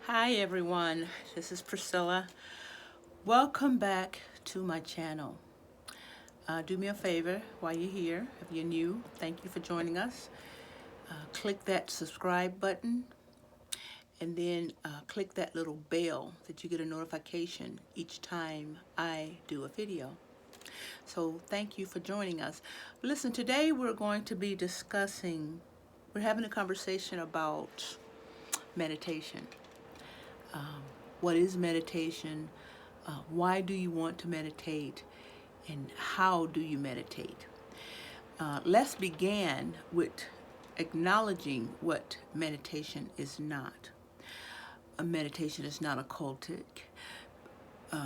Hi everyone, this is Priscilla. Welcome back to my channel. Do me a favor while you're here, if you're new, thank you for joining us. Click that subscribe button and then click that little bell that you get a notification each time I do a video. So thank you for joining us. Listen, today we're having a conversation about meditation. What is meditation? Why do you want to meditate? And how do you meditate? Let's begin with acknowledging what meditation is not. A meditation is not occultic.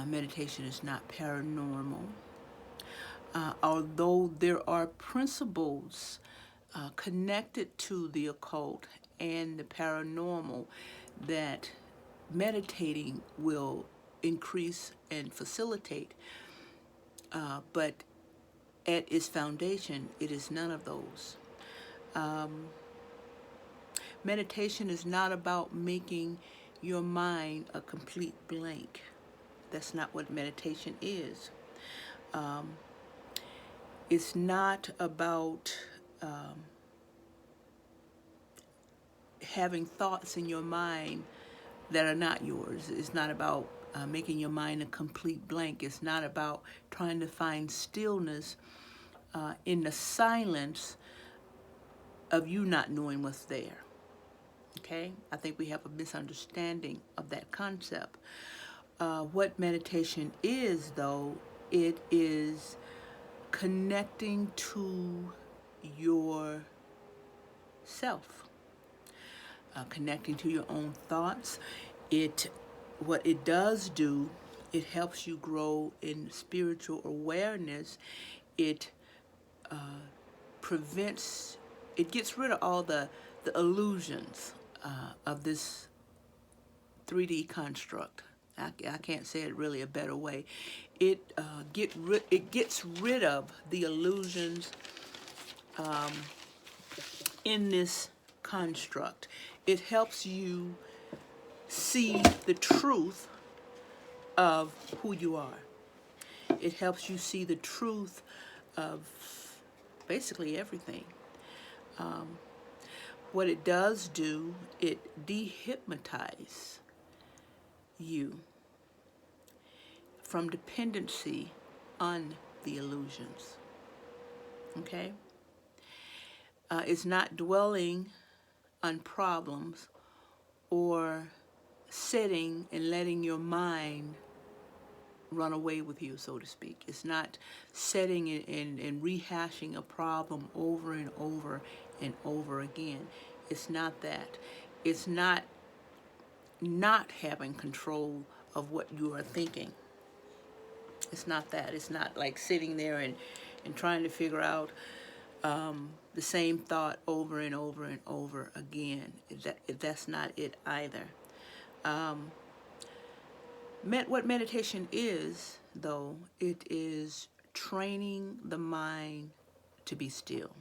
Meditation is not paranormal. Although there are principles connected to the occult and the paranormal that meditating will increase and facilitate, but at its foundation, it is none of those. Meditation is not about making your mind a complete blank. That's not what meditation is. It's not about having thoughts in your mind that are not yours. It's not about making your mind a complete blank. It's not about trying to find stillness in the silence of you not knowing what's there. Okay? I think we have a misunderstanding of that concept. What meditation is, though, it is connecting to yourself, connecting to your own thoughts. What it does do, it helps you grow in spiritual awareness. It prevents, it gets rid of all the illusions of this 3D construct. I can't say it really a better way. It gets rid of the illusions in this construct. It helps you see the truth of who you are. It helps you see the truth of basically everything. What it does do, it dehypnotizes you from dependency on the illusions. Okay? It's not dwelling on problems or sitting and letting your mind run away with you, so to speak. It's not sitting and rehashing a problem over and over and over again. It's not that. It's not having control of what you are thinking. It's not that. It's not like sitting there and trying to figure out the same thought over and over and over again. That's not it either. What meditation is, though, it is training the mind to be still.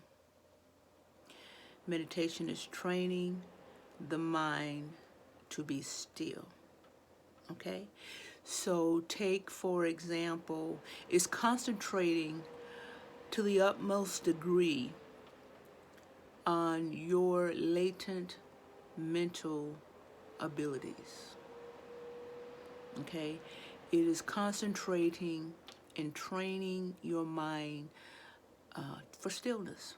Meditation is training the mind to be still. Okay? So take, for example, is concentrating to the utmost degree on your latent mental abilities. Okay? It is concentrating and training your mind for stillness.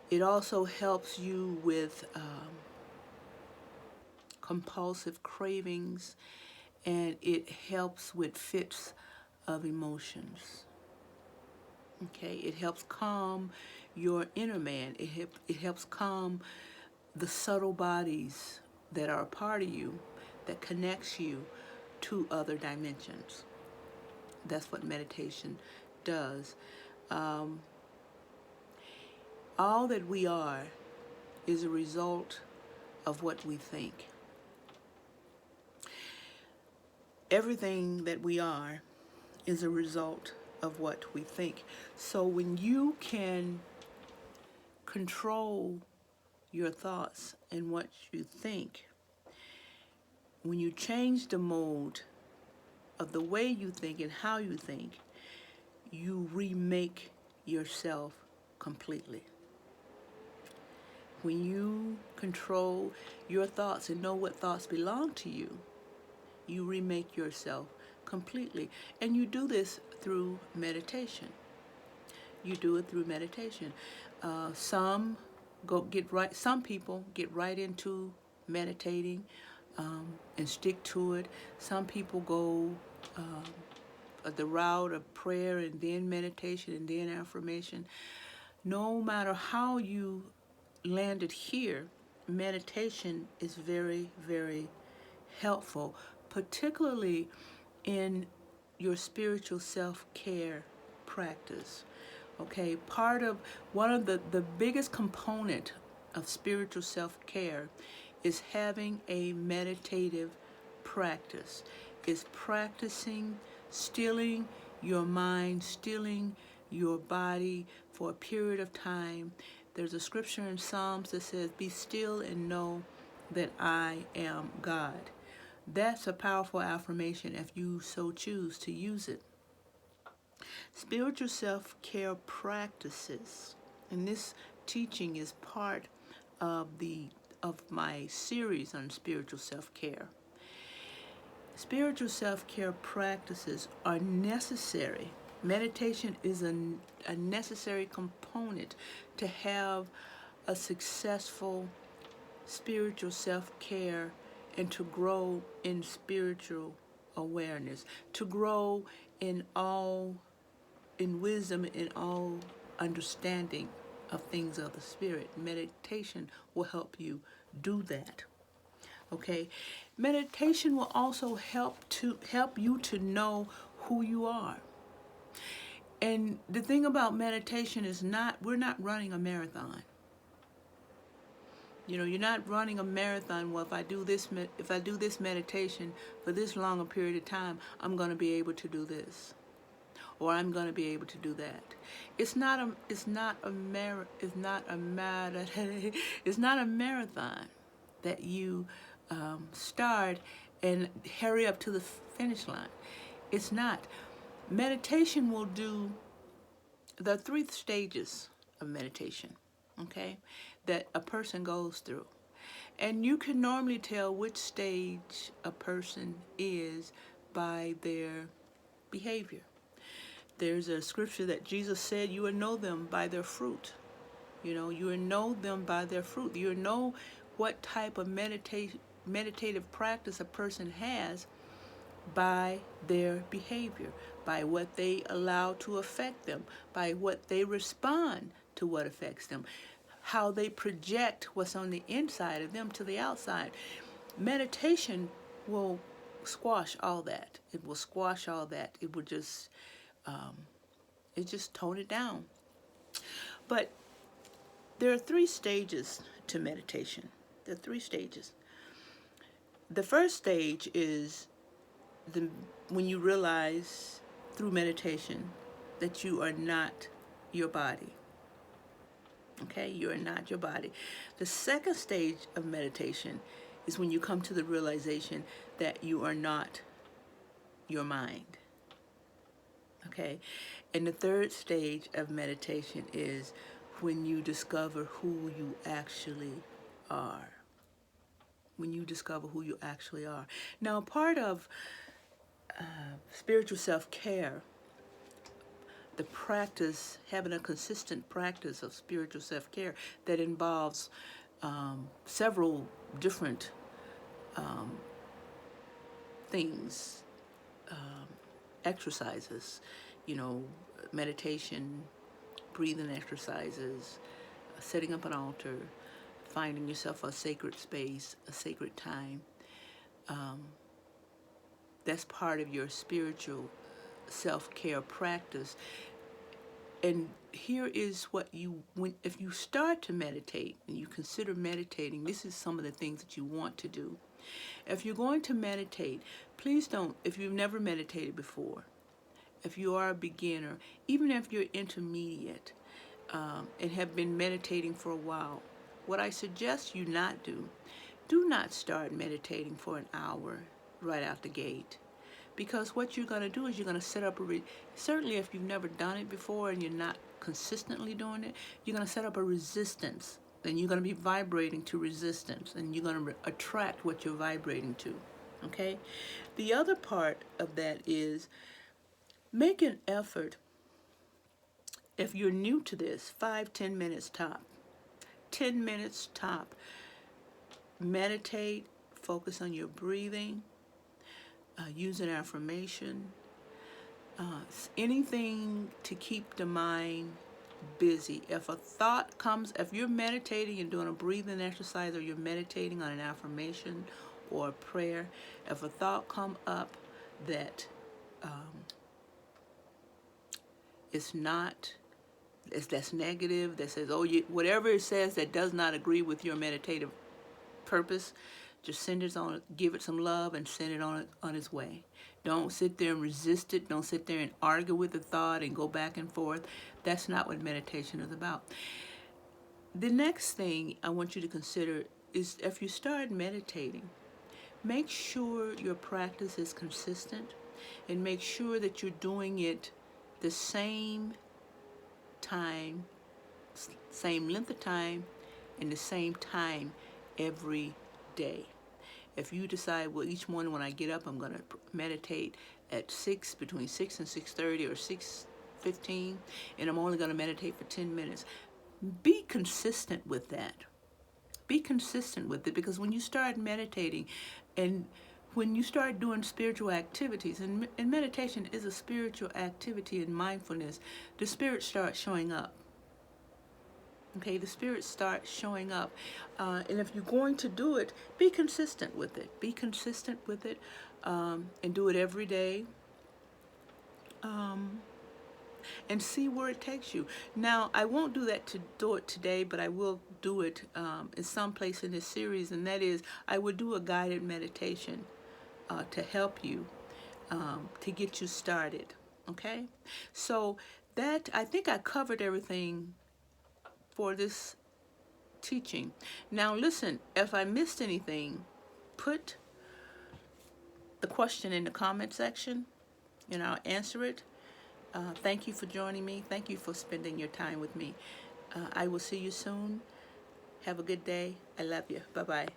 It also helps you with compulsive cravings, and it helps with fits of emotions. Okay, it helps calm your inner man. It helps calm the subtle bodies that are a part of you, that connects you to other dimensions. That's what meditation does. All that we are is a result of what we think. Everything that we are is a result of what we think. So when you can control your thoughts and what you think, when you change the mode of the way you think and how you think, you remake yourself completely. When you control your thoughts and know what thoughts belong to you, you remake yourself completely. And you do this through meditation. You do it through meditation. Some people get right into meditating and stick to it. Some people go the route of prayer and then meditation and then affirmation. No matter how you landed here, meditation is very, very helpful, particularly in your spiritual self-care practice. Okay, one of the biggest component of spiritual self-care is having a meditative practice. Is practicing stilling your mind, stilling your body for a period of time. There's a scripture in Psalms that says, "Be still and know that I am God." That's a powerful affirmation if you so choose to use it. Spiritual self-care practices, and this teaching is part of my series on spiritual self-care. Spiritual self-care practices are necessary. Meditation is a necessary component to have a successful spiritual self-care and to grow in spiritual awareness, to grow in wisdom, in all understanding of things of the spirit. Meditation will help you do that. Okay, meditation will also help you to know who you are. And the thing about meditation is we're not running a marathon. You know, you're not running a marathon. Well, if I do this meditation for this long a period of time, I'm going to be able to do this, or I'm going to be able to do that. It's not a marathon that you start and hurry up to the finish line. It's not. Meditation will do the 3 stages of meditation, okay, that a person goes through. And you can normally tell which stage a person is by their behavior. There's a scripture that Jesus said, "You will know them by their fruit." You know, you will know them by their fruit. You will know what type of meditative practice a person has by their behavior, by what they allow to affect them, by what they respond to what affects them, how they project what's on the inside of them to the outside. Meditation will squash all that. It will squash all that. It will just tone it down. But there are 3 stages to meditation. There are 3 stages. The first stage is when you realize through meditation that you are not your body. Okay, you are not your body. The second stage of meditation is when you come to the realization that you are not your mind. Okay, and the third stage of meditation is when you discover who you actually are. When you discover who you actually are. Now, part of spiritual self-care, the practice, having a consistent practice of spiritual self-care that involves several different things, exercises, you know, meditation, breathing exercises, setting up an altar, finding yourself a sacred space, a sacred time. That's part of your spiritual self-care practice. And here is if you start to meditate and you consider meditating, this is some of the things that you want to do. If you're going to meditate, please don't, if you've never meditated before, if you are a beginner, even if you're intermediate and have been meditating for a while, what I suggest you not do do not start meditating for an hour right out the gate. Because what you're going to do is you're going to set up certainly if you've never done it before and you're not consistently doing it, you're going to set up a resistance. And you're going to be vibrating to resistance, and you're going to attract what you're vibrating to. Okay? The other part of that is make an effort. If you're new to this, 5-10 minutes top. 10 minutes top. Meditate, focus on your breathing, use an affirmation, anything to keep the mind busy. If a thought comes, if you're meditating and doing a breathing exercise, or you're meditating on an affirmation or a prayer, if a thought come up that is not, that's negative, that says, oh, whatever it says that does not agree with your meditative purpose, just send it on, give it some love and send it on its way. Don't sit there and resist it. Don't sit there and argue with the thought and go back and forth. That's not what meditation is about. The next thing I want you to consider is, if you start meditating, make sure your practice is consistent, and make sure that you're doing it the same time, same length of time, and the same time every day. If you decide, well, each morning when I get up, I'm going to meditate at 6, between 6 and 6:30 or 6:15, and I'm only going to meditate for 10 minutes, be consistent with that. Be consistent with it, because when you start meditating and when you start doing spiritual activities, and meditation is a spiritual activity and mindfulness, the spirit starts showing up. Okay, the spirit starts showing up. And if you're going to do it, be consistent with it. Be consistent with it, and do it every day. And see where it takes you. Now, I won't do it today, but I will do it in some place in this series, and that is, I will do a guided meditation to help you, to get you started. Okay? So that, I think I covered everything for this teaching. Now listen, if I missed anything, put the question in the comment section and I'll answer it. Thank you for joining me. Thank you for spending your time with me. I will see you soon. Have a good day. I love you. Bye-bye.